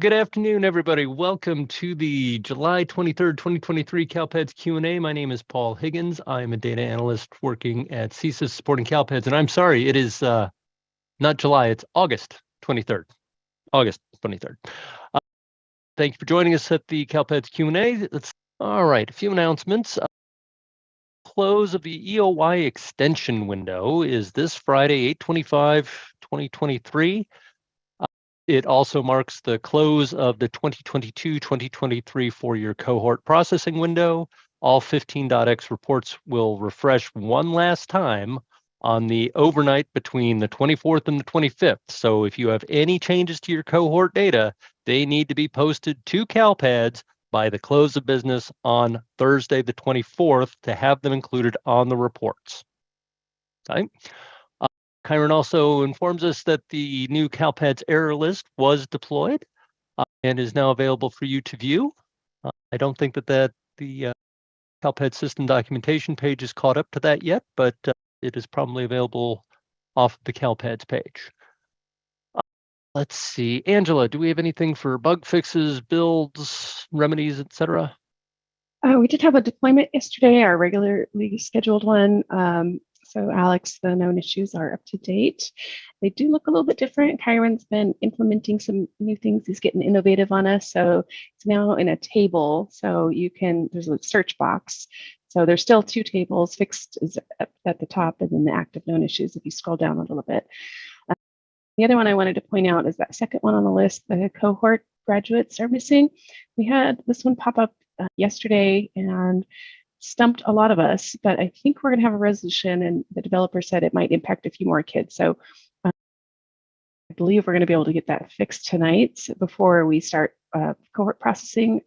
Good afternoon, everybody. Welcome to the July 23rd, 2023 CALPADS Q A. My name is Paul Higgins. I'm a data analyst working at CSIS supporting CALPADS. And I'm sorry, it is not July, it's August 23rd. August 23rd. Thank you for joining us at the CALPADS Q A. All right, a few announcements. Close of the EOY extension window is this Friday, 8/25/2023. It also marks the close of the 2022-2023 four-year cohort processing window. All 15.x reports will refresh one last time on the overnight between the 24th and the 25th. So if you have any changes to your cohort data, they need to be posted to CALPADS by the close of business on Thursday, the 24th, to have them included on the reports. Okay. Kyron also informs us that the new CALPADS error list was deployed and is now available for you to view. I don't think that the CALPADS system documentation page is caught up to that yet, but it is probably available off the CALPADS page. Let's see, Angela, do we have anything for bug fixes, builds, remedies, etc.? We did have a deployment yesterday, our regularly scheduled one. So Alex, the known issues are up to date. They do look a little bit different. Kyron's been implementing some new things. He's getting innovative on us. So it's now in a table. So there's a search box. So there's still two tables. Fixed is at the top, and then the active known issues if you scroll down a little bit. The other one I wanted to point out is that second one on the list, the cohort graduates are missing. We had this one pop up yesterday and stumped a lot of us, but I think we're going to have a resolution, and the developer said it might impact a few more kids. So I believe we're going to be able to get that fixed tonight before we start cohort processing.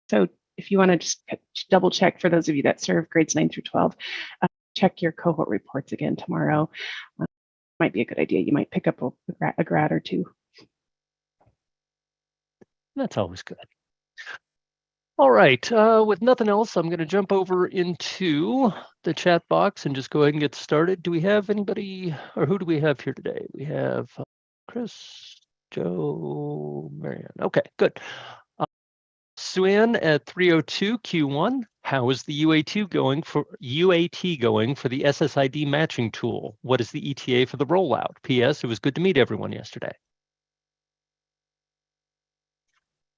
So if you want to just double check, for those of you that serve grades 9 through 12, check your cohort reports again tomorrow. Might be a good idea. You might pick up a grad or two. That's always good. All right, with nothing else, I'm going to jump over into the chat box and just go ahead and get started. Do we have anybody, or who do we have here today? We have Chris, Joe, Marianne. Okay, good. Suan at 302 Q1. How is the UAT going for the SSID matching tool? What is the ETA for the rollout? P.S. It was good to meet everyone yesterday.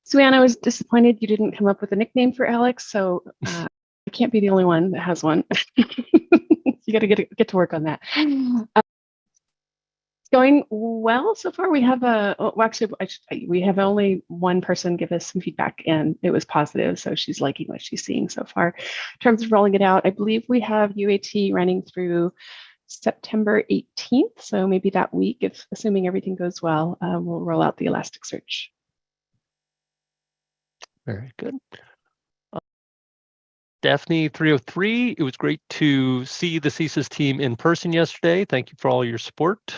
Suan, I was disappointed you didn't come up with a nickname for Alex, so I can't be the only one that has one. You got to get to work on that. It's going well so far. We have we have only one person give us some feedback, and it was positive, so she's liking what she's seeing so far. In terms of rolling it out, I believe we have UAT running through September 18th, so maybe that week, if assuming everything goes well, we'll roll out the Elasticsearch. Very good. Daphne 303, it was great to see the CSIS team in person yesterday. Thank you for all your support.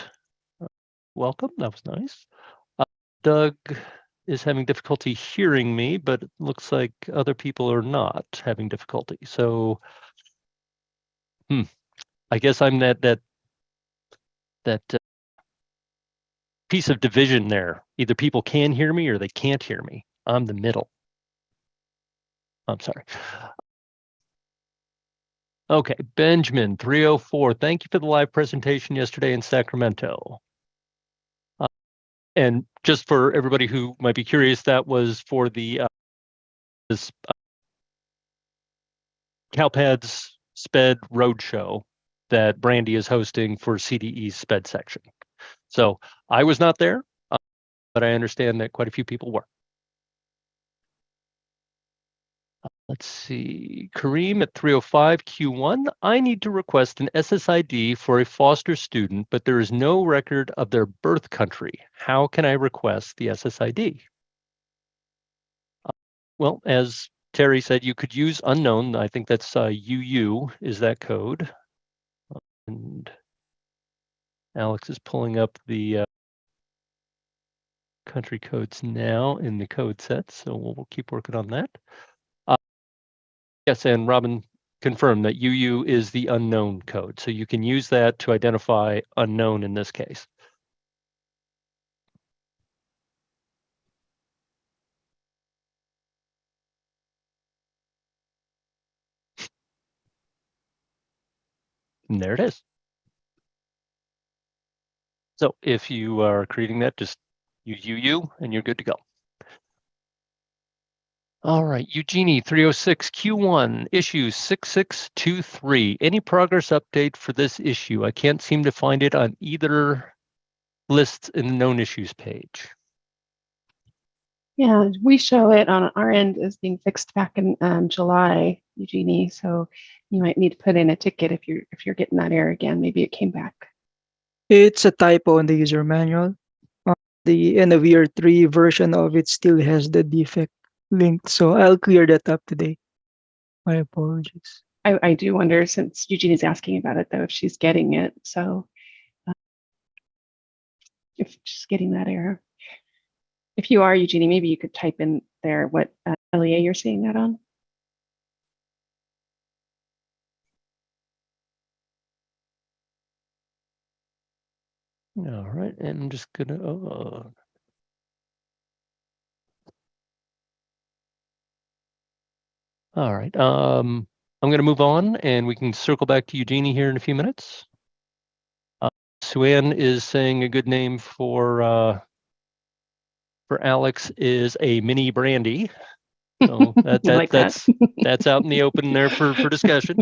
Welcome, that was nice. Doug is having difficulty hearing me, but it looks like other people are not having difficulty. So, I guess I'm that piece of division there. Either people can hear me or they can't hear me. I'm the middle. I'm sorry. Okay, Benjamin 304. Thank you for the live presentation yesterday in Sacramento. And just for everybody who might be curious, that was for the CALPADS SPED Roadshow that Brandy is hosting for CDE's SPED section. So I was not there, but I understand that quite a few people were. Let's see, Kareem at 305 Q1. I need to request an SSID for a foster student, but there is no record of their birth country. How can I request the SSID? Well, as Terry said, you could use unknown. I think that's UU is that code. And Alex is pulling up the country codes now in the code set, so we'll keep working on that. Yes, and Robin confirmed that UU is the unknown code. So you can use that to identify unknown in this case. And there it is. So if you are creating that, just use UU and you're good to go. All right, Eugenie 306 Q1 issue 6623. Any progress update for this issue? I can't seem to find it on either list in the known issues page. Yeah, we show it on our end as being fixed back in July, Eugenie. So you might need to put in a ticket if you're getting that error again. Maybe it came back. It's a typo in the user manual. The NVR 3 version of it still has the defect linked, so I'll clear that up today. My apologies. I do wonder, since Eugenie's asking about it though, if she's getting it. So if she's getting that error. If you are, Eugenie, maybe you could type in there what LEA you're seeing that on. All right, and I'm just gonna, all right, I'm gonna move on and we can circle back to Eugenie here in a few minutes. Suan is saying a good name for Alex is a mini brandy. So that's out in the open there for discussion.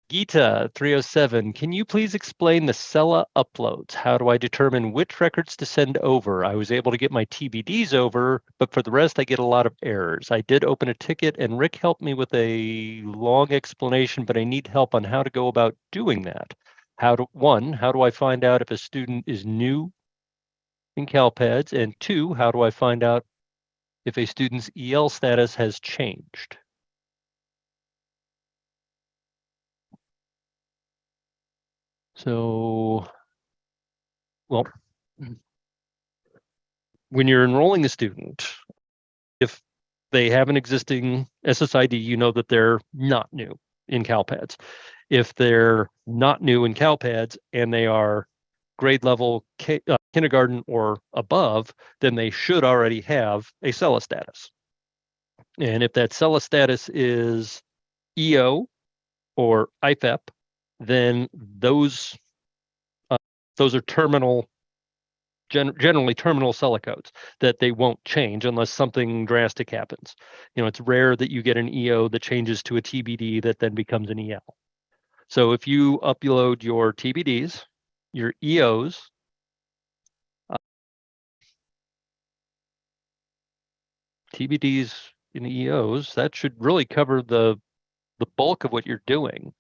Geeta 307, can you please explain the SELA uploads? How do I determine which records to send over? I was able to get my TBDs over, but for the rest, I get a lot of errors. I did open a ticket and Rick helped me with a long explanation, but I need help on how to go about doing that. How do I find out if a student is new in CALPADS? And 2, how do I find out if a student's EL status has changed? So, well, when you're enrolling a student, if they have an existing SSID, you know that they're not new in CALPADS. If they're not new in CALPADS and they are grade level kindergarten or above, then they should already have a SELA status. And if that SELA status is EO or IFEP, then those are generally terminal SELA codes that they won't change unless something drastic happens. You know, it's rare that you get an EO that changes to a TBD that then becomes an EL. So if you upload your TBDs, your EOs, TBDs and EOs, that should really cover the bulk of what you're doing.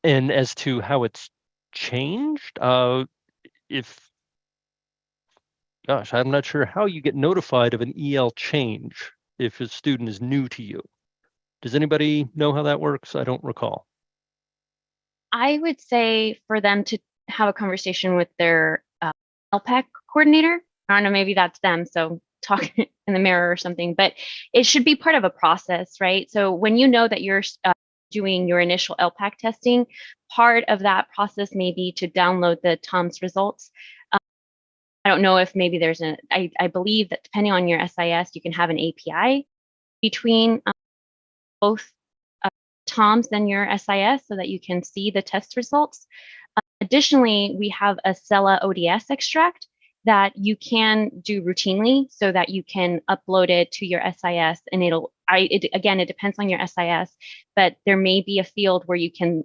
And as to how it's changed, if, gosh, I'm not sure how you get notified of an EL change if a student is new to you. Does anybody know how that works? I don't recall. I would say for them to have a conversation with their LPAC coordinator. I don't know, maybe that's them. So talk in the mirror or something, but it should be part of a process, right? So when you know that you're doing your initial LPAC testing, part of that process may be to download the TOMS results. I don't know if maybe there's I believe that depending on your SIS, you can have an API between both TOMS and your SIS so that you can see the test results. Additionally, we have a SELA ODS extract that you can do routinely so that you can upload it to your SIS, and again, it depends on your SIS, but there may be a field where you can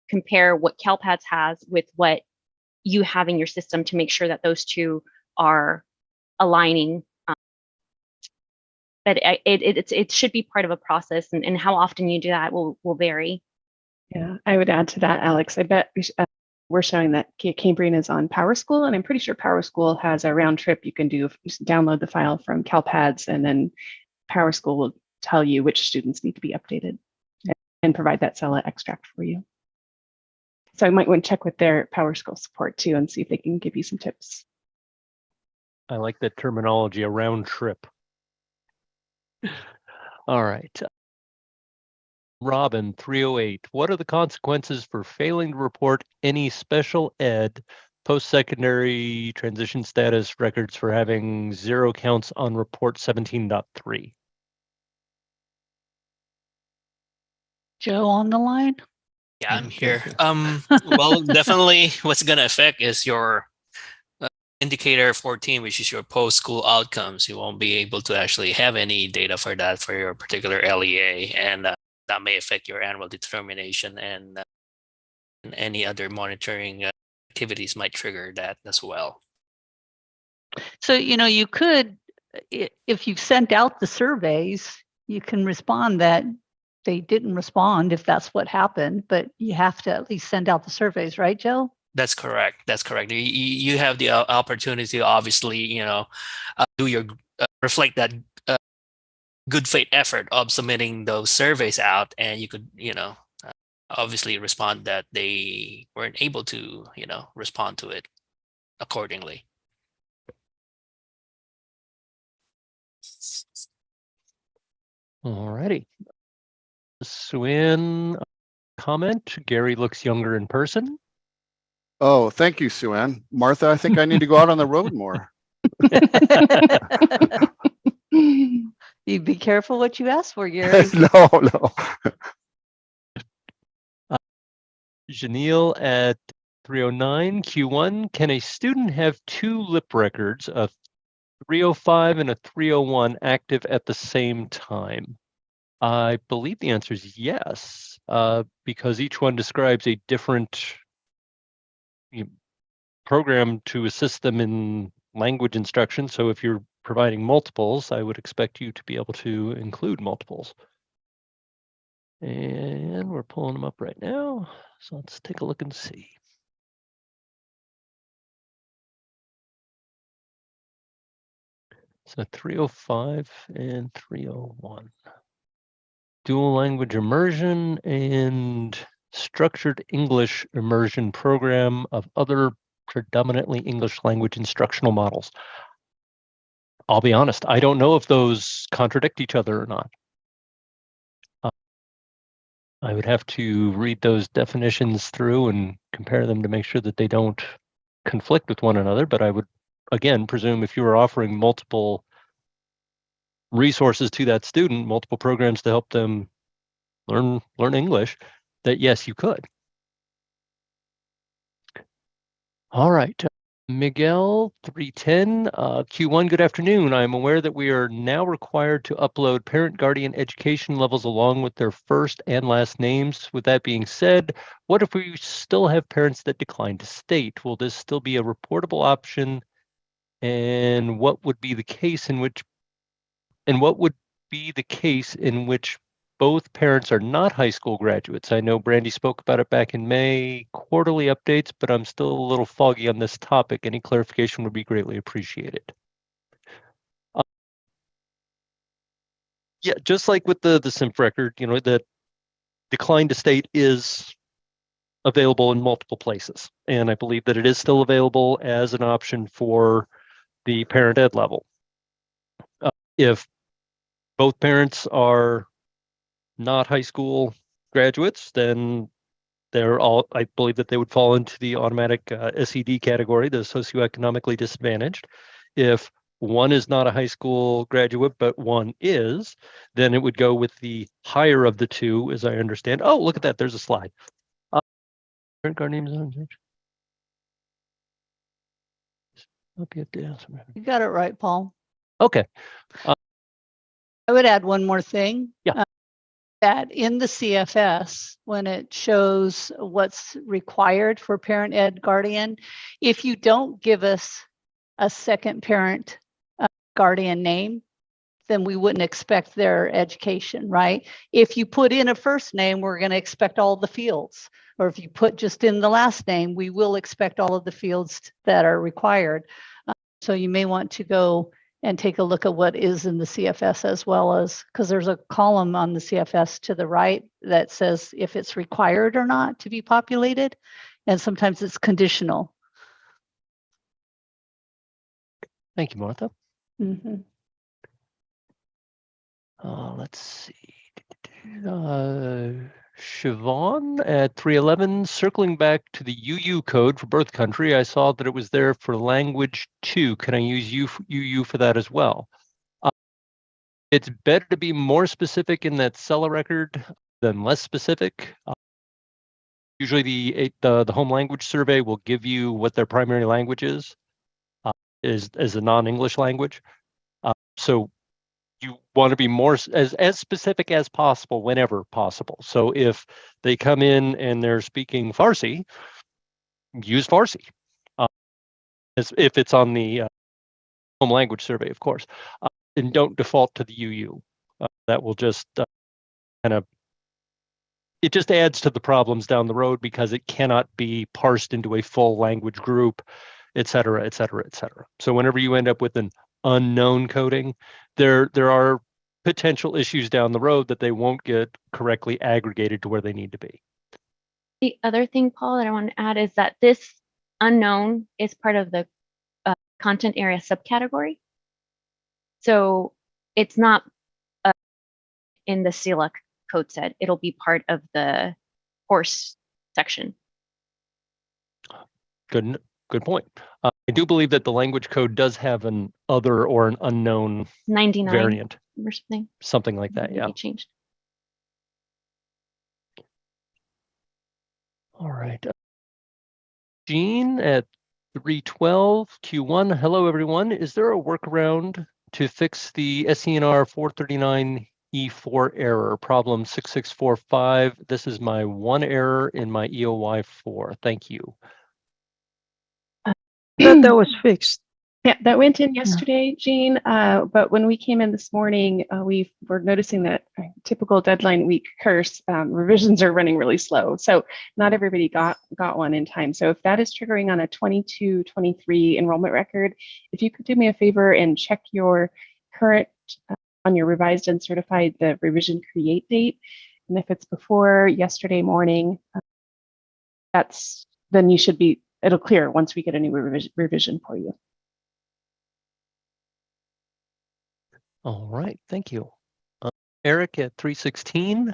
compare what CALPADS has with what you have in your system to make sure that those two are aligning. But it should be part of a process, and how often you do that will vary. Yeah, I would add to that, Alex. I bet we're showing that Cambrian is on PowerSchool, and I'm pretty sure PowerSchool has a round trip you can do. Just download the file from CALPADS, and then PowerSchool will tell you which students need to be updated and provide that SELA extract for you. So I might want to check with their PowerSchool support too and see if they can give you some tips. I like that terminology, a round trip. All right. Robin 308, what are the consequences for failing to report any special ed post-secondary transition status records for having 0 counts on report 17.3? Joe on the line? Yeah, I'm Joe's here. Well, definitely what's going to affect is your indicator 14, which is your post-school outcomes. You won't be able to actually have any data for that for your particular LEA, and that may affect your annual determination, and any other monitoring activities might trigger that as well. So, you could, if you've sent out the surveys, you can respond that they didn't respond if that's what happened, but you have to at least send out the surveys, right, Joe? That's correct. That's correct. You have the opportunity to obviously, do your reflect that good faith effort of submitting those surveys out, and you could, obviously respond that they weren't able to, respond to it accordingly. All righty. Suen, comment. Gary looks younger in person. Oh, thank you, Suen. Martha, I think I need to go out on the road more. You be careful what you ask for, Gary. No. Janelle at 309 Q1. Can a student have two lip records, a 305 and a 301, active at the same time? I believe the answer is yes, because each one describes a different program to assist them in language instruction. So if you're providing multiples, I would expect you to be able to include multiples. And we're pulling them up right now. So let's take a look and see. So 305 and 301. Dual language immersion and structured English immersion program of other predominantly English language instructional models. I'll be honest, I don't know if those contradict each other or not. I would have to read those definitions through and compare them to make sure that they don't conflict with one another, but I would, again, presume if you were offering multiple resources to that student, multiple programs to help them learn English, that yes, you could. All right, Miguel 310 Q1. Good afternoon. I'm aware that we are now required to upload parent guardian education levels along with their first and last names. With that being said, what if we still have parents that decline to state? Will this still be a reportable option? And what would be the case in which both parents are not high school graduates? I know Brandy spoke about it back in May, quarterly updates, but I'm still a little foggy on this topic. Any clarification would be greatly appreciated. Yeah, just like with the SIMP record, the decline to state is available in multiple places. And I believe that it is still available as an option for the parent ed level. If both parents are not high school graduates, then I believe that they would fall into the automatic SED category, the socioeconomically disadvantaged. If one is not a high school graduate, but one is, then it would go with the higher of the two, as I understand. Oh, look at that. There's a slide. Parent guardian names. You got it right, Paul. Okay. I would add one more thing. Yeah. That in the CFS, when it shows what's required for parent ed guardian, if you don't give us a second parent guardian name, then we wouldn't expect their education, right? If you put in a first name, we're going to expect all the fields. Or if you put just in the last name, we will expect all of the fields that are required. So you may want to go and take a look at what is in the CFS, as well as, because there's a column on the CFS to the right that says if it's required or not to be populated, and sometimes it's conditional. Thank you, Martha. Mm-hmm. Let's see. Siobhan at 311, circling back to the UU code for birth country, I saw that it was there for language 2. Can I use UU for that as well? It's better to be more specific in that SELA record then less specific. Usually the home language survey will give you what their primary language is a non-English language. So you want to be more as specific as possible whenever possible. So if they come in and they're speaking Farsi, use Farsi. As if it's on the home language survey, of course, and don't default to the UU. That will just kind of, it just adds to the problems down the road because it cannot be parsed into a full language group, et cetera, et cetera, et cetera. So whenever you end up with an unknown coding, there are potential issues down the road that they won't get correctly aggregated to where they need to be. The other thing, Paul, that I want to add is that this unknown is part of the content area subcategory. So it's not in the CELA code set. It'll be part of the course section. Good point. I do believe that the language code does have an other or an unknown 99 variant, or something like that. Yeah. Maybe changed. All right. Jean at 312 Q1. Hello, everyone. Is there a workaround to fix the SENR 439E4 error, problem 6645? This is my one error in my EOY 4. Thank you. That was fixed. Yeah, that went in yesterday, Jean. But when we came in this morning, we were noticing that typical deadline week curse, revisions are running really slow. So not everybody got one in time. So if that is triggering on a 22-23 enrollment record, if you could do me a favor and check your current on your revised and certified, the revision create date. And if it's before yesterday morning, then you should be, it'll clear once we get a new revision for you. All right, thank you. Eric at 316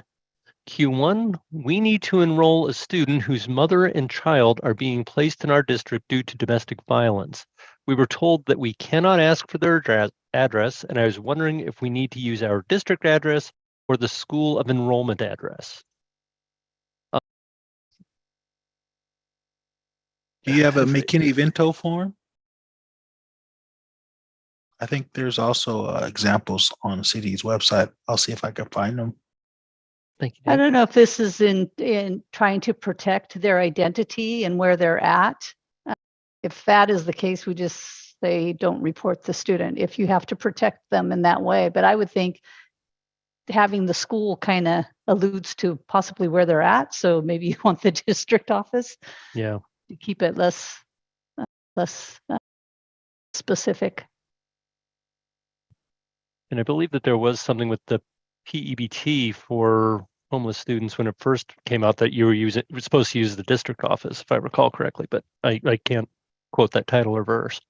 Q1, we need to enroll a student whose mother and child are being placed in our district due to domestic violence. We were told that we cannot ask for their address, and I was wondering if we need to use our district address or the school of enrollment address. Do you have a McKinney-Vento form? I think there's also examples on the city's website. I'll see if I can find them. Thank you, I Dave. don't know if this is in trying to protect their identity and where they're at. If that is the case, we just say don't report the student if you have to protect them in that way. But I would think having the school kind of alludes to possibly where they're at. So maybe you want the district office Yeah. to keep it less specific. And I believe that there was something with the PEBT for homeless students when it first came out that you were supposed to use the district office, if I recall correctly, but I can't quote that title or verse.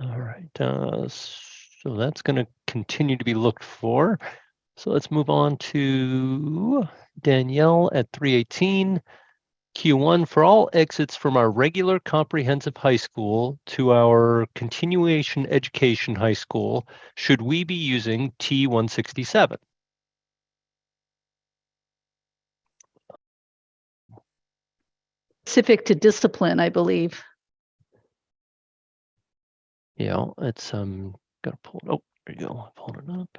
All right, so that's going to continue to be looked for. So let's move on to Danielle at 318. Q1, for all exits from our regular comprehensive high school to our continuation education high school, should we be using T167? Specific to discipline, I believe. Yeah, it's gotta pull it. Oh, there you go. Pull it up.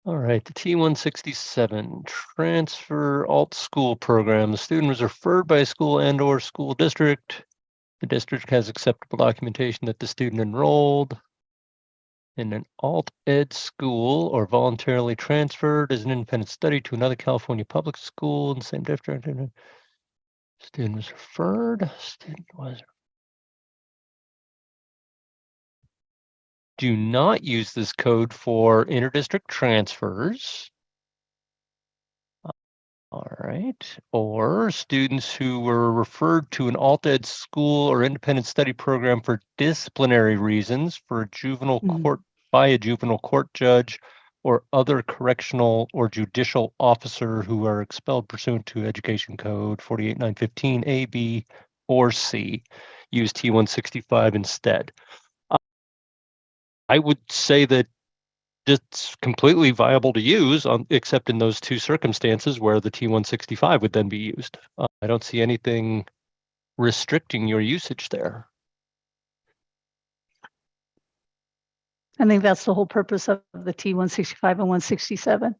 All right, the T167 transfer alt school program. The student was referred by a school and or school district. The district has acceptable documentation that the student enrolled in an alt ed school or voluntarily transferred as an independent study to another California public school in the same district. Student was referred. Student was. Do not use this code for interdistrict transfers. All right. Or students who were referred to an alt ed school or independent study program for disciplinary reasons for a juvenile court by a juvenile court judge or other correctional or judicial officer who are expelled pursuant to Education Code 48915 A, B, or C. Use T165 instead. I would say that it's completely viable to use, except in those two circumstances where the T165 would then be used. I don't see anything restricting your usage there. I think that's the whole purpose of the T165 and 167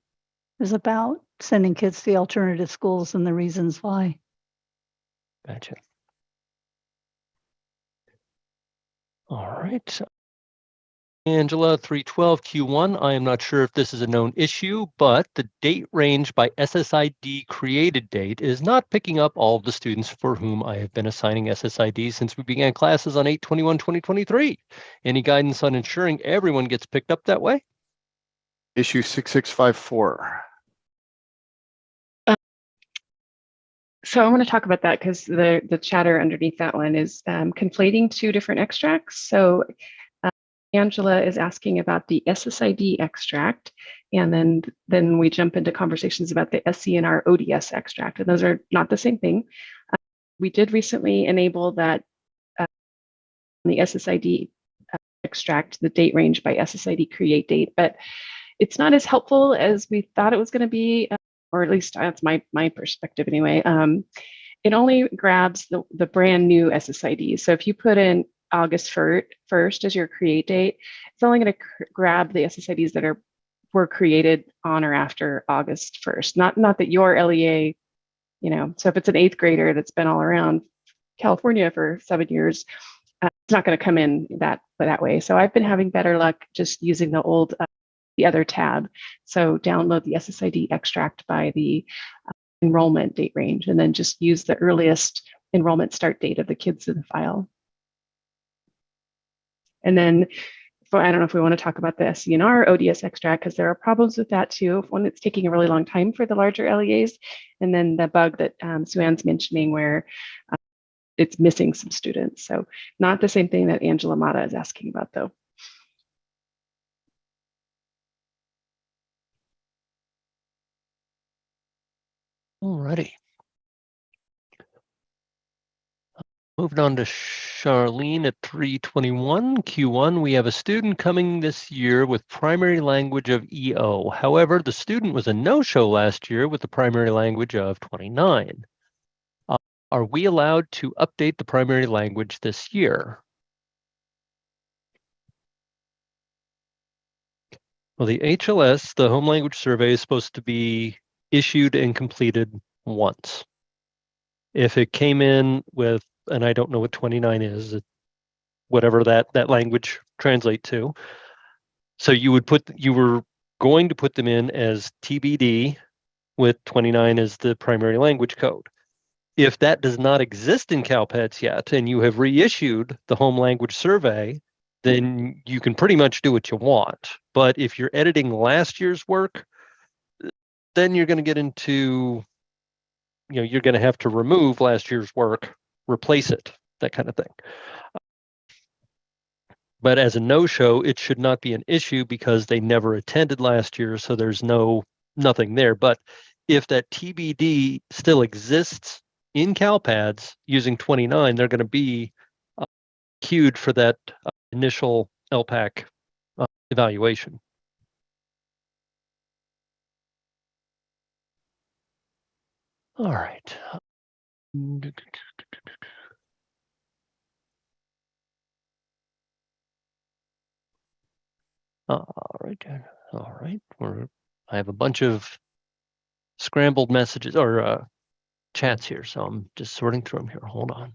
is about sending kids to the alternative schools and the reasons why. Gotcha. All right. Angela, 312 Q1. I am not sure if this is a known issue, but the date range by SSID created date is not picking up all of the students for whom I have been assigning SSID since we began classes on 8/21/2023. Any guidance on ensuring everyone gets picked up that way? Issue 6654. So I want to talk about that because the chatter underneath that one is conflating two different extracts. So Angela is asking about the SSID extract, and then we jump into conversations about the SCNR ODS extract, and those are not the same thing. We did recently enable that the SSID extract, the date range by SSID create date, but it's not as helpful as we thought it was going to be, or at least that's my perspective anyway. It only grabs the brand new SSID. So if you put in August 1st as your create date, it's only going to grab the SSIDs that were created on or after August 1st. Not that your LEA, so if it's an 8th grader that's been all around California for 7 years, it's not going to come in that way. So I've been having better luck just using the other tab. So download the SSID extract by the enrollment date range, and then just use the earliest enrollment start date of the kids in the file. And then, I don't know if we want to talk about the SCNR ODS extract, because there are problems with that too. One, it's taking a really long time for the larger LEAs, and then the bug that Sue-Ann's mentioning where it's missing some students. So not the same thing that Angela Mata is asking about though. Alrighty. Moving on to Charlene at 321 Q1. We have a student coming this year with primary language of EO. However, the student was a no-show last year with the primary language of 29. Are we allowed to update the primary language this year? Well, the HLS, the home language survey, is supposed to be issued and completed once. If it came in with, and I don't know what 29 is, whatever that language translate to. So you were going to put them in as TBD with 29 as the primary language code. If that does not exist in CALPADS yet, and you have reissued the home language survey, then you can pretty much do what you want. But if you're editing last year's work, then you're going to get into, you're going to have to remove last year's work, replace it, that kind of thing. But as a no-show, it should not be an issue because they never attended last year, so there's nothing there. But if that TBD still exists in CALPADS using 29, they're going to be queued for that initial LPAC evaluation. All right. All right. I have a bunch of scrambled messages or chats here, so I'm just sorting through them here. Hold on.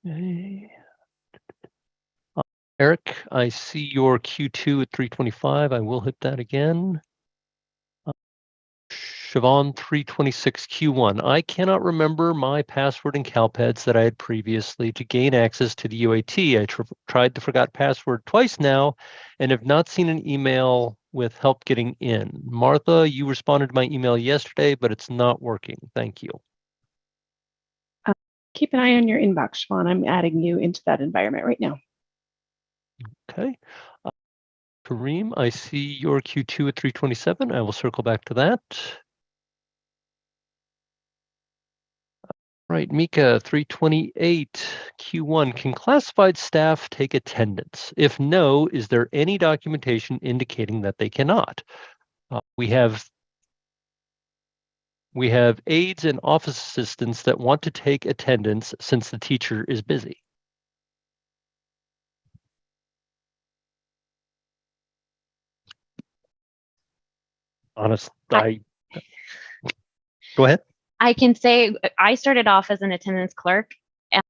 Okay. Eric, I see your Q2 at 325. I will hit that again. Siobhan 326 Q1. I cannot remember my password in CALPADS that I had previously to gain access to the UAT. I tried the forgot password twice now and have not seen an email with help getting in. Martha, you responded to my email yesterday, but it's not working. Thank you. Keep an eye on your inbox, Siobhan. I'm adding you into that environment right now. Okay. Kareem, I see your Q2 at 327. I will circle back to that. Right, Mika, 328, Q1, can classified staff take attendance? If no, is there any documentation indicating that they cannot? We have aides and office assistants that want to take attendance since the teacher is busy. Honestly, go ahead. I can say I started off as an attendance clerk at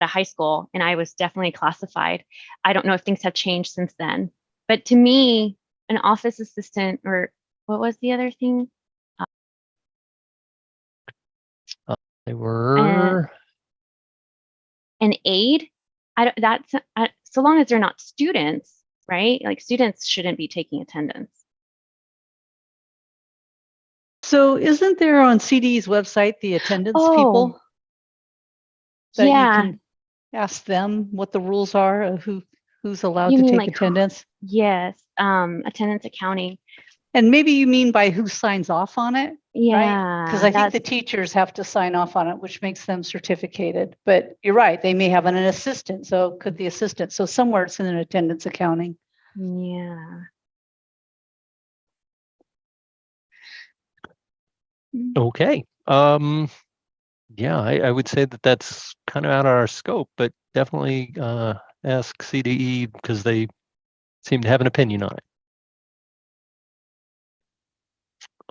a high school, and I was definitely classified. I don't know if things have changed since then, but to me, an office assistant, or what was the other thing? They were An aide. So long as they're not students, right? Like students shouldn't be taking attendance. So isn't there on CD's website the attendance people? That you Yeah. can ask them what the rules are of who's allowed You to mean take like attendance? Yes, attendance accounting. And maybe you mean by who signs off on it, right? Because Yeah, I think the teachers have to sign off on it, which makes them certificated. But you're right, they may have an assistant. So could the assistant? So somewhere it's in an attendance accounting. yeah. okay. Yeah, I would say that that's kind of out of our scope, but definitely ask CDE because they seem to have an opinion on it.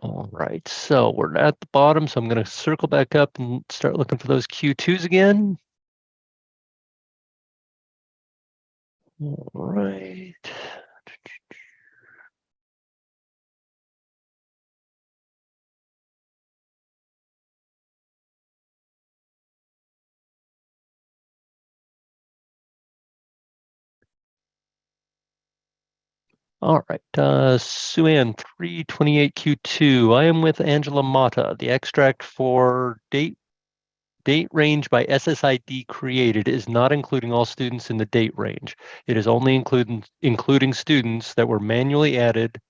All right, so we're at the bottom, so I'm going to circle back up and start looking for those Q2s again. All right. All right, Suan 328 Q2. I am with Angela Mata. The extract for date range by SSID created is not including all students in the date range. It is only including students that were manually added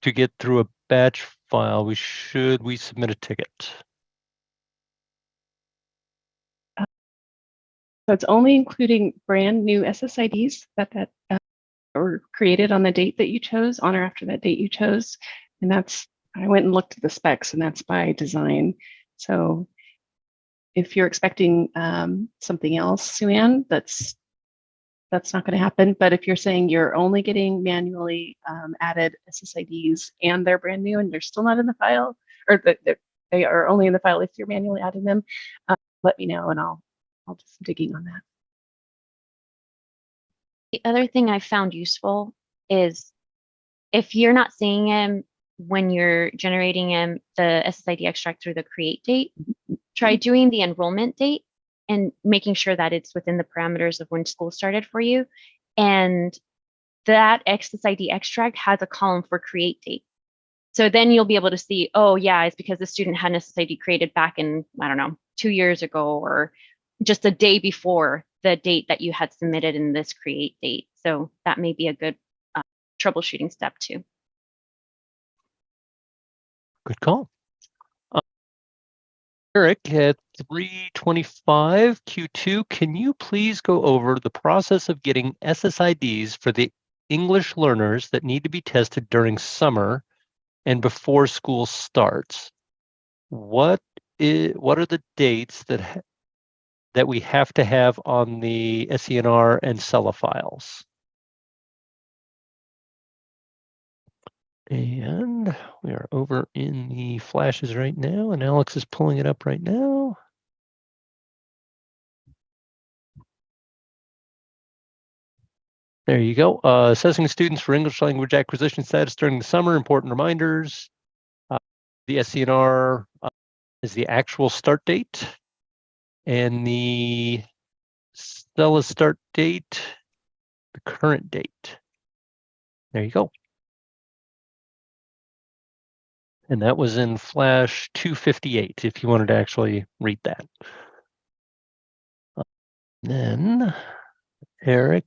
to get through a batch file. We submit a ticket? So it's only including brand new SSIDs that were created on the date that you chose, on or after that date you chose. And I went and looked at the specs, and that's by design. So if you're expecting something else, Suan, that's not going to happen. But if you're saying you're only getting manually added SSIDs and they're brand new and they're still not in the file, or they are only in the file if you're manually adding them, let me know and I'll do some digging on that. The other thing I found useful is if you're not seeing them when you're generating the SSID extract through the create date, try doing the enrollment date and making sure that it's within the parameters of when school started for you. And that SSID extract has a column for create date. So then you'll be able to see, oh yeah, it's because the student had an SSID created back in, I don't know, 2 years ago, or just a day before the date that you had submitted in this create date. So that may be a good troubleshooting step too. Good call. Eric at 325 Q2, can you please go over the process of getting SSIDs for the English learners that need to be tested during summer and before school starts? What are the dates that we have to have on the SENR and SELA files? And we are over in the flashes right now, and Alex is pulling it up right now. There you go. Assessing students for English language acquisition status during the summer, important reminders. The SCNR is the actual start date, and the SELA start date, the current date. There you go. And that was in Flash 258, if you wanted to actually read that. Then Eric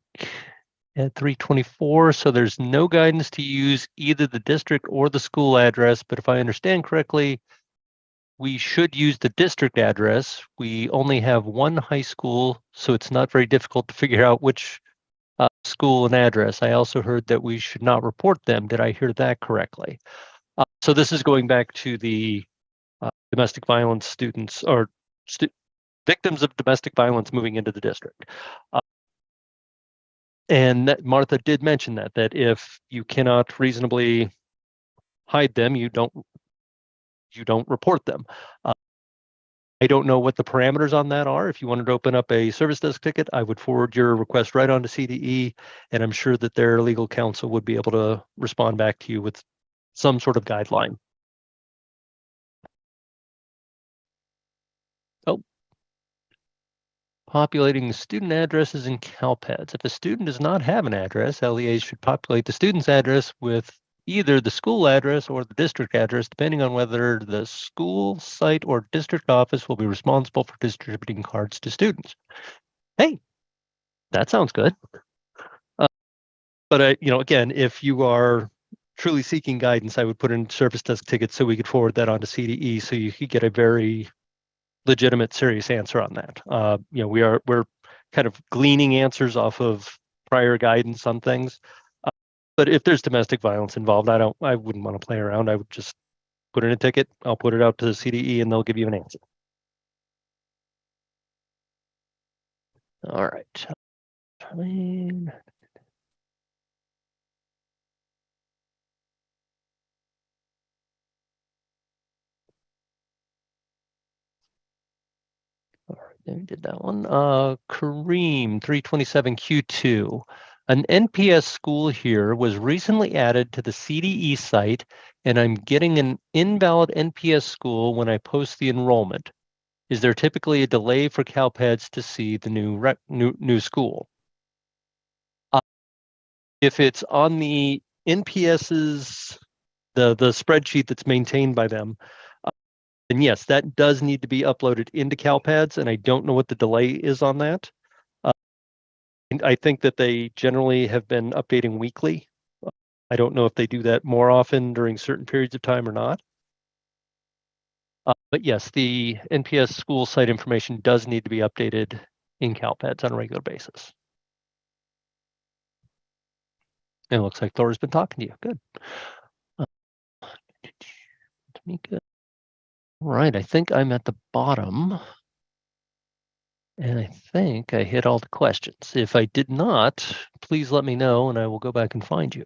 at 324. So there's no guidance to use either the district or the school address, but if I understand correctly, we should use the district address. We only have one high school, so it's not very difficult to figure out which school and address. I also heard that we should not report them. Did I hear that correctly? So this is going back to the domestic violence students or victims of domestic violence moving into the district. And Martha did mention that if you cannot reasonably hide them, you don't report them. I don't know what the parameters on that are. If you wanted to open up a service desk ticket, I would forward your request right on to CDE, and I'm sure that their legal counsel would be able to respond back to you with some sort of guideline. Oh, populating the student addresses in CALPADS. If a student does not have an address, LEAs should populate the student's address with either the school address or the district address, depending on whether the school site or district office will be responsible for distributing cards to students. Hey, that sounds good. But again, if you are truly seeking guidance, I would put in service desk tickets so we could forward that on to CDE, so you could get a very legitimate, serious answer on that. We're kind of gleaning answers off of prior guidance on things. But if there's domestic violence involved, I wouldn't want to play around. I would just put in a ticket. I'll put it out to the CDE and they'll give you an answer. All right. All right, there we did that one. Kareem, 327 Q2. An NPS school here was recently added to the CDE site, and I'm getting an invalid NPS school when I post the enrollment. Is there typically a delay for CalPads to see the new school? If it's on the NPS's, the spreadsheet that's maintained by them, then yes, that does need to be uploaded into CalPads, and I don't know what the delay is on that. I think that they generally have been updating weekly. I don't know if they do that more often during certain periods of time or not. But yes, the NPS school site information does need to be updated in CalPads on a regular basis. And it looks like Thor's been talking to you. Good. Tamika. All right, I think I'm at the bottom. And I think I hit all the questions. If I did not, please let me know and I will go back and find you.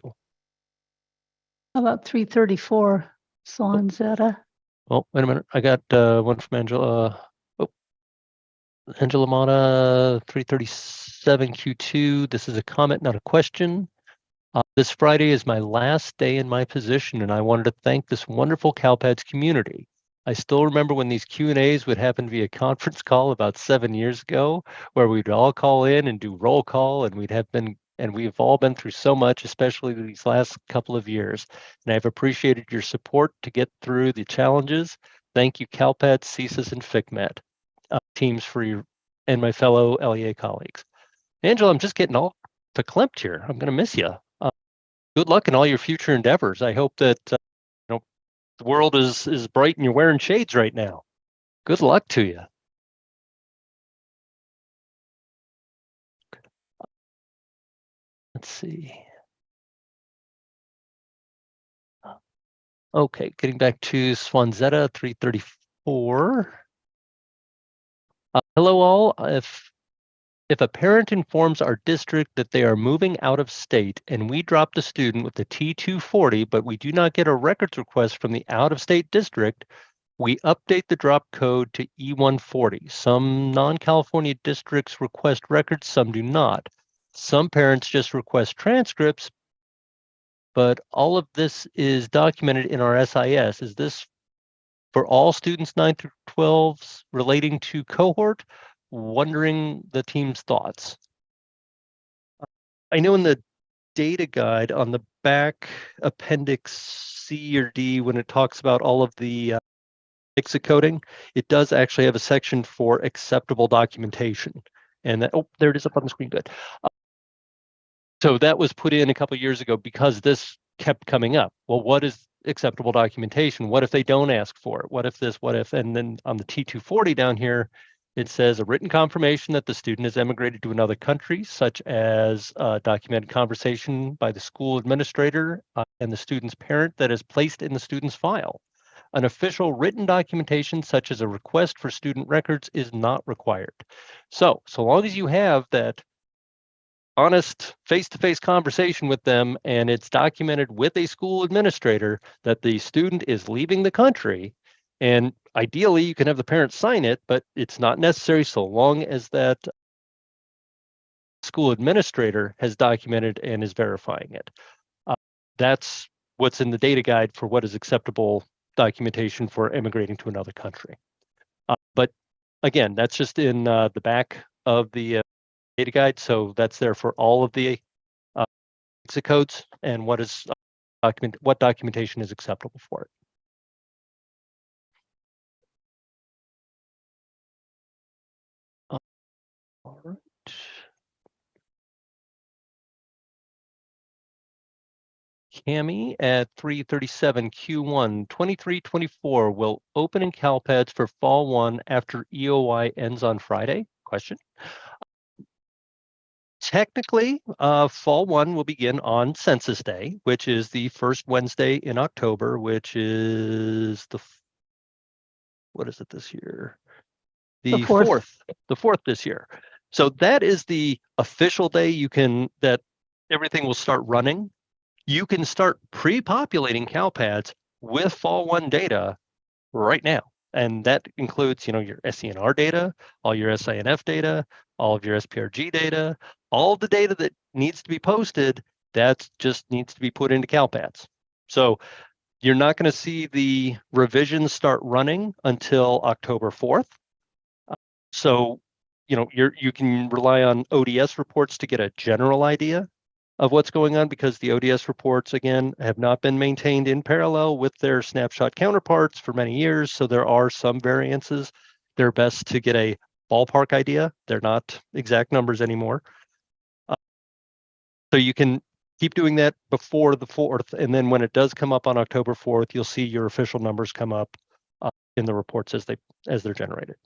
How about 334, Swanzetta? Oh, wait a minute. I got one from Angela. Angela Mata, 337 Q2. This is a comment, not a question. This Friday is my last day in my position, and I wanted to thank this wonderful CalPads community. I still remember when these Q&As would happen via conference call about 7 years ago, where we'd all call in and do roll call, and we've all been through so much, especially these last couple of years. And I've appreciated your support to get through the challenges. Thank you, CalPads, CSIS, and FICMET teams for you and my fellow LEA colleagues. Angela, I'm just getting all verklempt here. I'm going to miss you. Good luck in all your future endeavors. I hope that the world is bright and you're wearing shades right now. Good luck to you. Let's see. Okay, getting back to Swanzetta 334. Hello all. If a parent informs our district that they are moving out of state and we drop the student with the T240, but we do not get a records request from the out-of-state district, we update the drop code to E140. Some non-California districts request records, some do not. Some parents just request transcripts, but all of this is documented in our SIS. Is this for all students 9 through 12s relating to cohort? Wondering the team's thoughts. I know in the data guide on the back appendix C or D, when it talks about all of the ICSA coding, it does actually have a section for acceptable documentation. And that, oh, there it is up on the screen, good. So that was put in a couple of years ago because this kept coming up. Well, what is acceptable documentation? What if they don't ask for it? What if this, what if, and then on the T240 down here, it says a written confirmation that the student has emigrated to another country, such as a documented conversation by the school administrator and the student's parent that is placed in the student's file. An official written documentation, such as a request for student records, is not required. So long as you have that honest face-to-face conversation with them and it's documented with a school administrator that the student is leaving the country, and ideally you can have the parents sign it, but it's not necessary so long as that school administrator has documented and is verifying it. That's what's in the data guide for what is acceptable documentation for immigrating to another country. But again, that's just in the back of the data guide, so that's there for all of the exit codes and what is what documentation is acceptable for it. All right. Cami at 337 Q1 2324 will open in CALPADS for fall 1 after EOI ends on Friday? Question. Technically, fall 1 will begin on Census Day, which is the first Wednesday in October, which is what is it this year? The fourth. The fourth this year. So that is the official day that everything will start running. You can start pre-populating CalPads with fall 1 data right now. And that includes, your SCNR data, all your SINF data, all of your SPRG data, all the data that needs to be posted, that just needs to be put into CalPads. So you're not going to see the revisions start running until October 4th. So, you can rely on ODS reports to get a general idea of what's going on, because the ODS reports, again, have not been maintained in parallel with their snapshot counterparts for many years. So there are some variances. They're best to get a ballpark idea. They're not exact numbers anymore. So you can keep doing that before the 4th. And then when it does come up on October 4th, you'll see your official numbers come up in the reports as they're generated.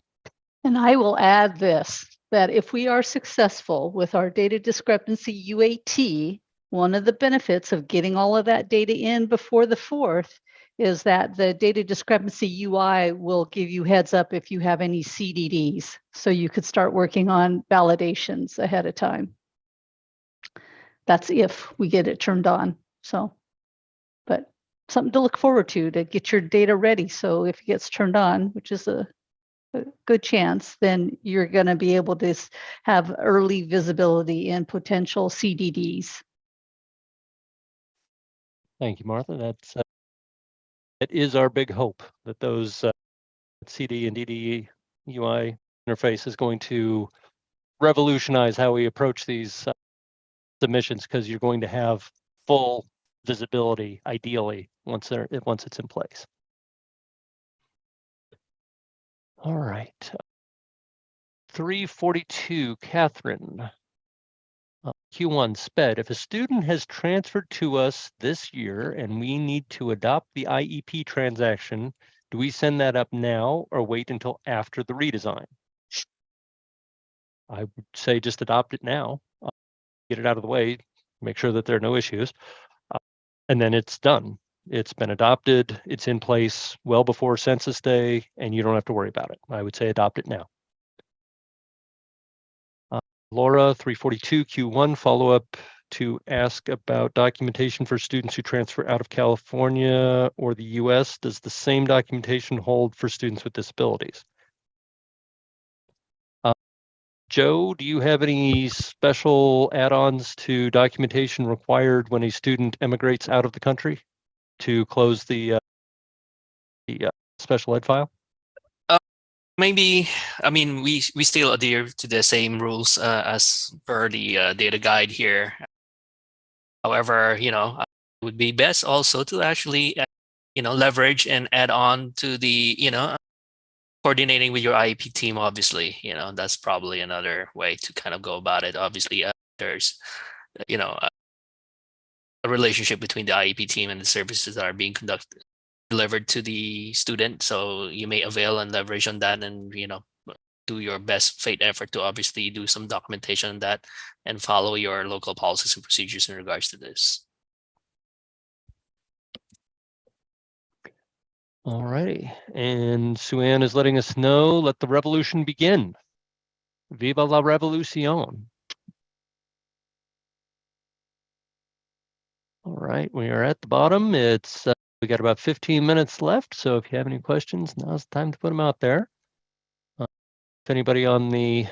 And I will add this, that if we are successful with our data discrepancy UAT, one of the benefits of getting all of that data in before the 4th is that the data discrepancy UI will give you heads up if you have any CDDs. So you could start working on validations ahead of time. That's if we get it turned on. So, but something to look forward to get your data ready. So if it gets turned on, which is a good chance, then you're going to be able to have early visibility in potential CDDs. Thank you, Martha. That is our big hope, that those CD and DD UI interface is going to revolutionize how we approach these submissions, because you're going to have full visibility, ideally, once it's in place. All right. 342, Catherine. Q1 SPED. If a student has transferred to us this year and we need to adopt the IEP transaction, do we send that up now or wait until after the redesign? I would say just adopt it now, get it out of the way, make sure that there are no issues, and then it's done. It's been adopted, it's in place well before Census Day, and you don't have to worry about it. I would say adopt it now. Laura, 342 Q1, follow-up to ask about documentation for students who transfer out of California or the US. Does the same documentation hold for students with disabilities? Joe, do you have any special add-ons to documentation required when a student emigrates out of the country to close the special ed file? Maybe, we still adhere to the same rules as per the data guide here. However, it would be best also to actually, leverage and add on to the, coordinating with your IEP team, obviously, that's probably another way to kind of go about it. Obviously, there's a relationship between the IEP team and the services that are being delivered to the student. So you may avail and leverage on that, and do your best faith effort to obviously do some documentation on that and follow your local policies and procedures in regards to this. All righty. And Sue-Ann is letting us know, let the revolution begin. Viva la revolución. All right, we are at the bottom. It's we got about 15 minutes left. So if you have any questions, now's the time to put them out there. If anybody on the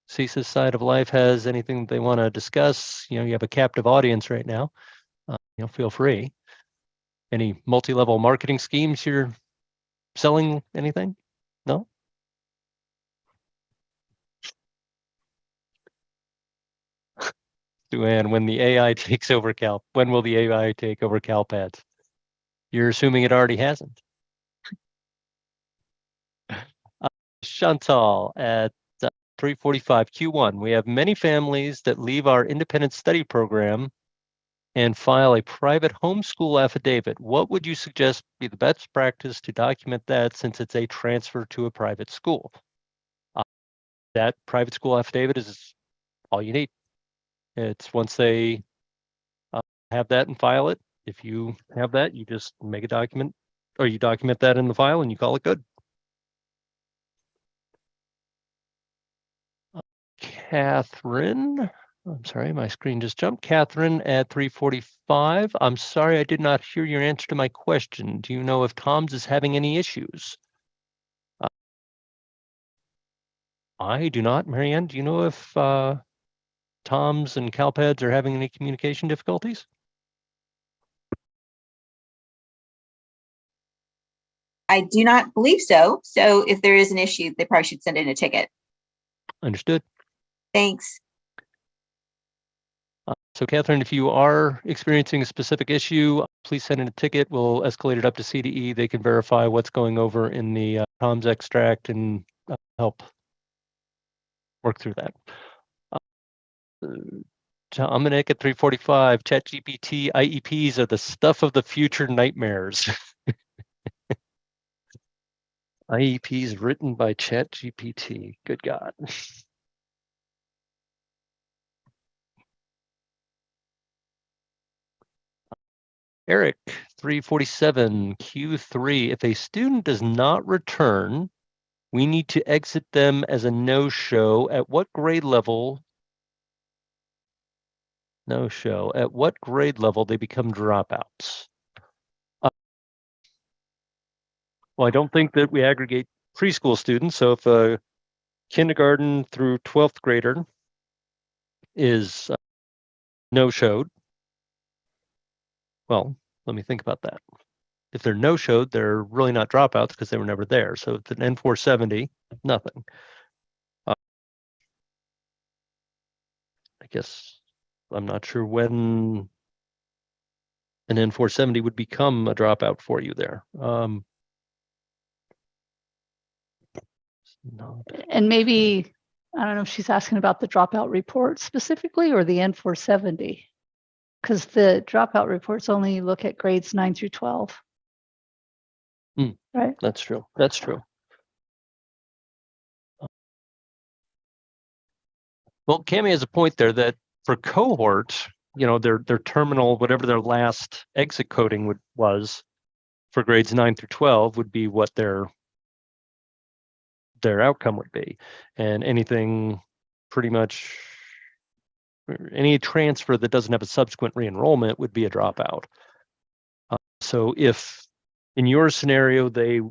CSIS side of life has anything they want to discuss, you have a captive audience right now. Feel free. Any multi-level marketing schemes you're selling? Anything? No? Sue-Ann, when the AI takes over when will the AI take over CalPads? You're assuming it already hasn't. Chantal, at 3:45 Q1, we have many families that leave our independent study program and file a private homeschool affidavit. What would you suggest be the best practice to document that, since it's a transfer to a private school? That private school affidavit is all you need. It's once they have that and file it. If you have that, you just make a document, or you document that in the file and you call it good. Catherine, I'm sorry, my screen just jumped. Catherine at 3:45. I'm sorry, I did not hear your answer to my question. Do you know if Tom's is having any issues? I do not. Marianne, do you know if Tom's and CalPads are having any communication difficulties? I do not believe so. So if there is an issue, they probably should send in a ticket. Understood. Thanks. So Catherine, if you are experiencing a specific issue, please send in a ticket. We'll escalate it up to CDE. They can verify what's going over in the Tom's extract and help work through that. Dominic at 3:45, ChatGPT IEPs are the stuff of the future nightmares. IEPs written by ChatGPT. Good God. Eric, 3:47, Q3. If a student does not return, we need to exit them as a no-show. At what grade level? No-show. At what grade level they become dropouts? Well, I don't think that we aggregate preschool students. So if a kindergarten through 12th grader is no-showed, well, let me think about that. If they're no-showed, they're really not dropouts because they were never there. So if it's an N470, nothing. I guess I'm not sure when an N470 would become a dropout for you there. And maybe, I don't know if she's asking about the dropout report specifically or the N470, because the dropout reports only look at grades 9 through 12. Right? That's true. That's true. Well, Cami has a point there that for cohort, their terminal, whatever their last exit coding was for grades 9 through 12 would be what their outcome would be. And anything pretty much, any transfer that doesn't have a subsequent re-enrollment would be a dropout. So if in your scenario, they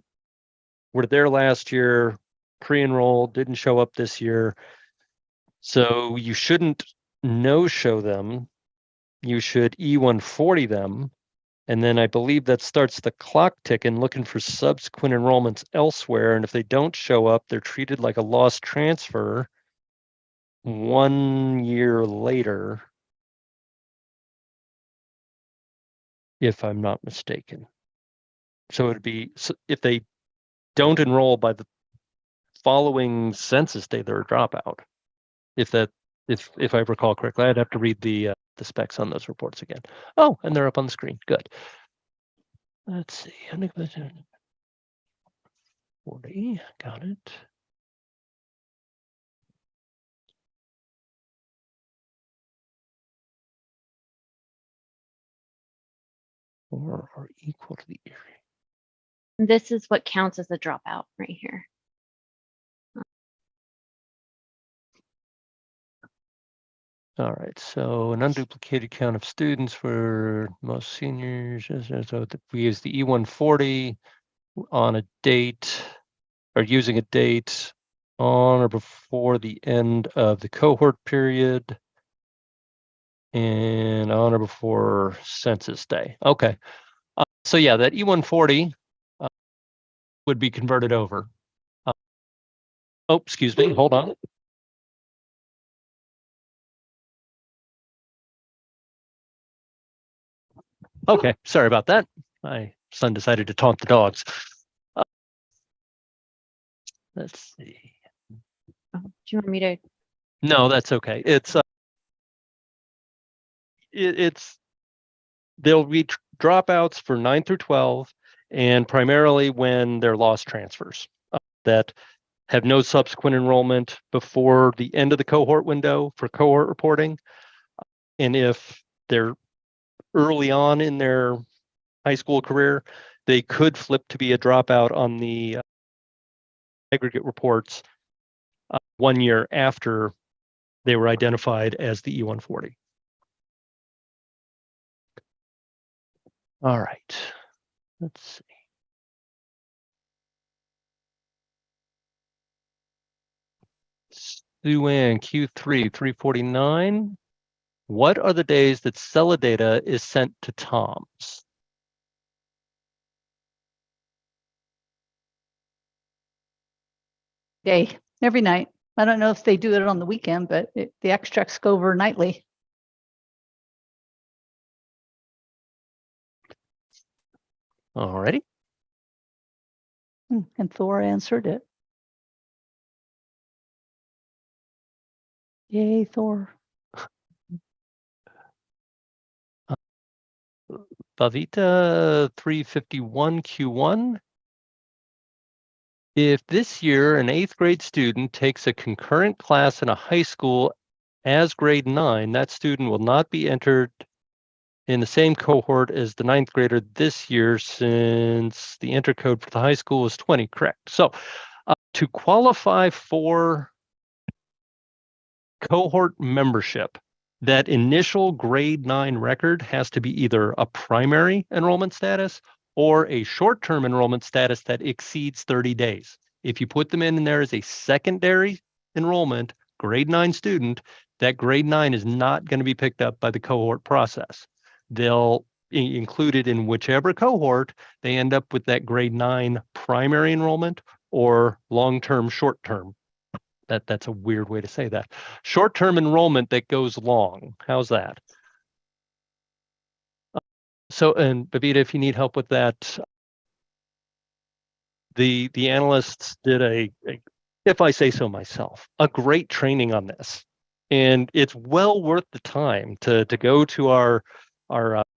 were there last year, pre-enrolled, didn't show up this year, so you shouldn't no-show them. You should E140 them. And then I believe that starts the clock ticking, looking for subsequent enrollments elsewhere. And if they don't show up, they're treated like a lost transfer 1 year later, if I'm not mistaken. So it'd be, if they don't enroll by the following census day, they're a dropout. If that if I recall correctly. I'd have to read the specs on those reports again. Oh, and they're up on the screen. Good. Let's see. 40. Got it. Or are equal to the area. This is what counts as a dropout right here. All right, so an unduplicated count of students for most seniors. So we use the E140 on a date, or using a date on or before the end of the cohort period, and on or before census day. Okay, so yeah, that E140 would be converted over. Oh, excuse me, hold on. Okay, sorry about that. My son decided to taunt the dogs. Let's see. Oh, do you want me to? No, that's okay. It's there'll be dropouts for 9 through 12, and primarily when they're lost transfers that have no subsequent enrollment before the end of the cohort window for cohort reporting. And if they're early on in their high school career, they could flip to be a dropout on the aggregate reports 1 year after they were identified as the E140. All right, let's see. Sue-Ann, Q3, 349. What are the days that Cella data is sent to Tom's? Day, every night. I don't know if they do it on the weekend, but the extracts go over nightly. Alrighty. And Thor answered it. Yay, Thor. Bavita, 351 Q1. If this year an 8th grade student takes a concurrent class in a high school as grade 9, that student will not be entered in the same cohort as the 9th grader this year, since the enter code for the high school is 20, correct? So to qualify for cohort membership, that initial grade 9 record has to be either a primary enrollment status or a short-term enrollment status that exceeds 30 days. If you put them in there as a secondary enrollment, grade 9 student, that grade 9 is not going to be picked up by the cohort process. They'll include it in whichever cohort they end up with that grade 9 primary enrollment or long-term, short-term. That's a weird way to say that. Short-term enrollment that goes long. How's that? So, and Bavita, if you need help with that, the analysts did if I say so myself, a great training on this. And it's well worth the time to go to our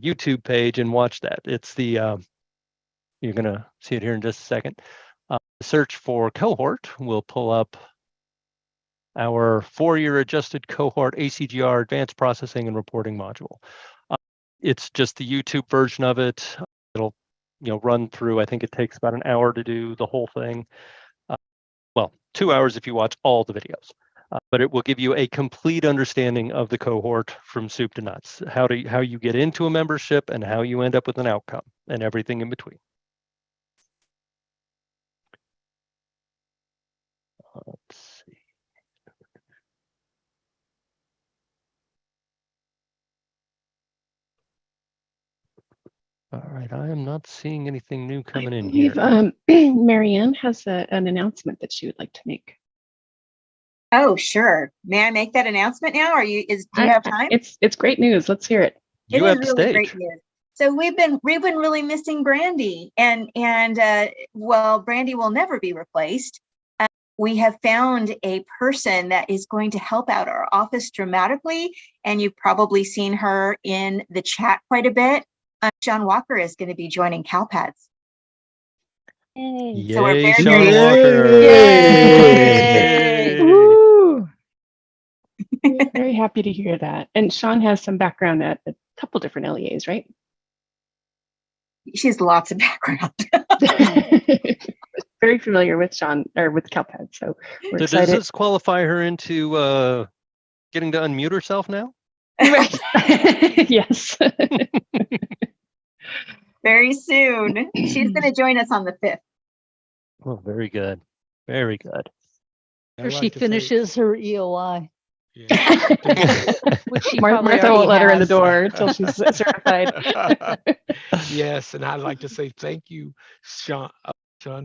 YouTube page and watch that. It's the, you're gonna see it here in just a second. Search for cohort, we'll pull up our 4-year adjusted cohort ACGR advanced processing and reporting module. It's just the YouTube version of it. It'll run through, I think it takes about an hour to do the whole thing. Well, 2 hours if you watch all the videos, but it will give you a complete understanding of the cohort from soup to nuts, how you get into a membership and how you end up with an outcome and everything in between. Let's see. All right, I am not seeing anything new coming in here. Marianne has an announcement that she would like to make. Oh, sure. May I make that announcement now? Do you have time? It's great news. Let's hear it. You It have is the really stage. great news. So we've been really missing Brandy, and well, Brandy will never be replaced. we have found a person that is going to help out our office dramatically. And you've probably seen her in the chat quite a bit. John Walker is going to be joining CalPADS. Yay, So we're very, Sean very Walker. Yay! Woo! Very happy to hear that. And Sean has some background at a couple different LEAs, right? She has lots of background. Very familiar with Sean or with CalPAD. So we're So does excited. this qualify her into getting to unmute herself now? Right. Yes. Very soon. She's going to join us on the 5th. Oh, very good. Very good. After she finishes her EOI, which she Martha probably won't already let her in the has. door until she's certified. Yes, and I'd like to say thank you, Sean,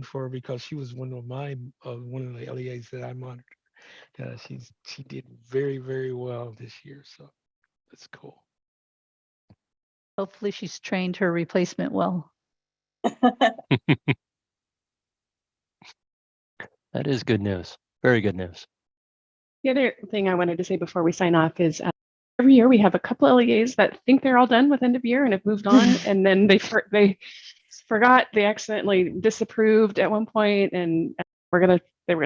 for because she was one of the LEAs that I monitored. She did very, very well this year, so that's cool. Hopefully she's trained her replacement well. That is good news. Very good news. The other thing I wanted to say before we sign off is every year we have a couple of LEAs that think they're all done with end of year and have moved on, and then they forgot, they accidentally disapproved at one point, and they were gonna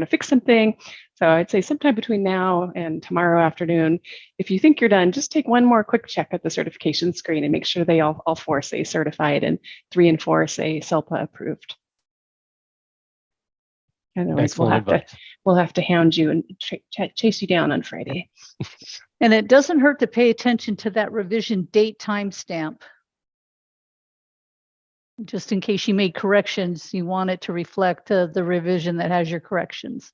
fix something. So I'd say sometime between now and tomorrow afternoon, if you think you're done, just take one more quick check at the certification screen and make sure they all four say certified and 3 and 4 say SELPA approved. Otherwise, Excellent advice. we'll have to hound you and chase you down on Friday. And it doesn't hurt to pay attention to that revision date timestamp. Just in case you made corrections, you want it to reflect the revision that has your corrections.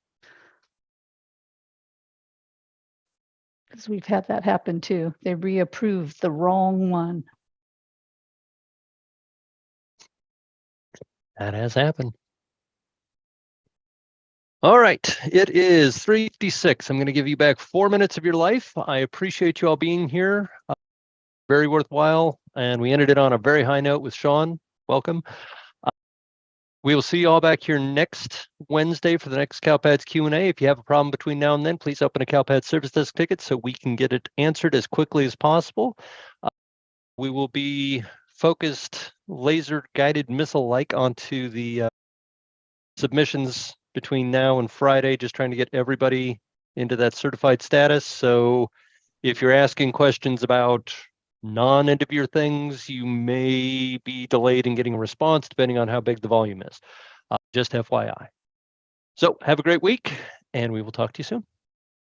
Because we've had that happen too. They reapproved the wrong one. That has happened. All right, it is 3:56. I'm going to give you back 4 minutes of your life. I appreciate you all being here. Very worthwhile. And we ended it on a very high note with Sean. Welcome. We will see you all back here next Wednesday for the next CalPADS Q A. If you have a problem between now and then, please open a CalPADS service desk ticket so we can get it answered as quickly as possible. We will be focused, laser guided missile-like onto the submissions between now and Friday, just trying to get everybody into that certified status. So if you're asking questions about non-end of year things, you may be delayed in getting a response depending on how big the volume is. Just FYI. So have a great week, and we will talk to you soon.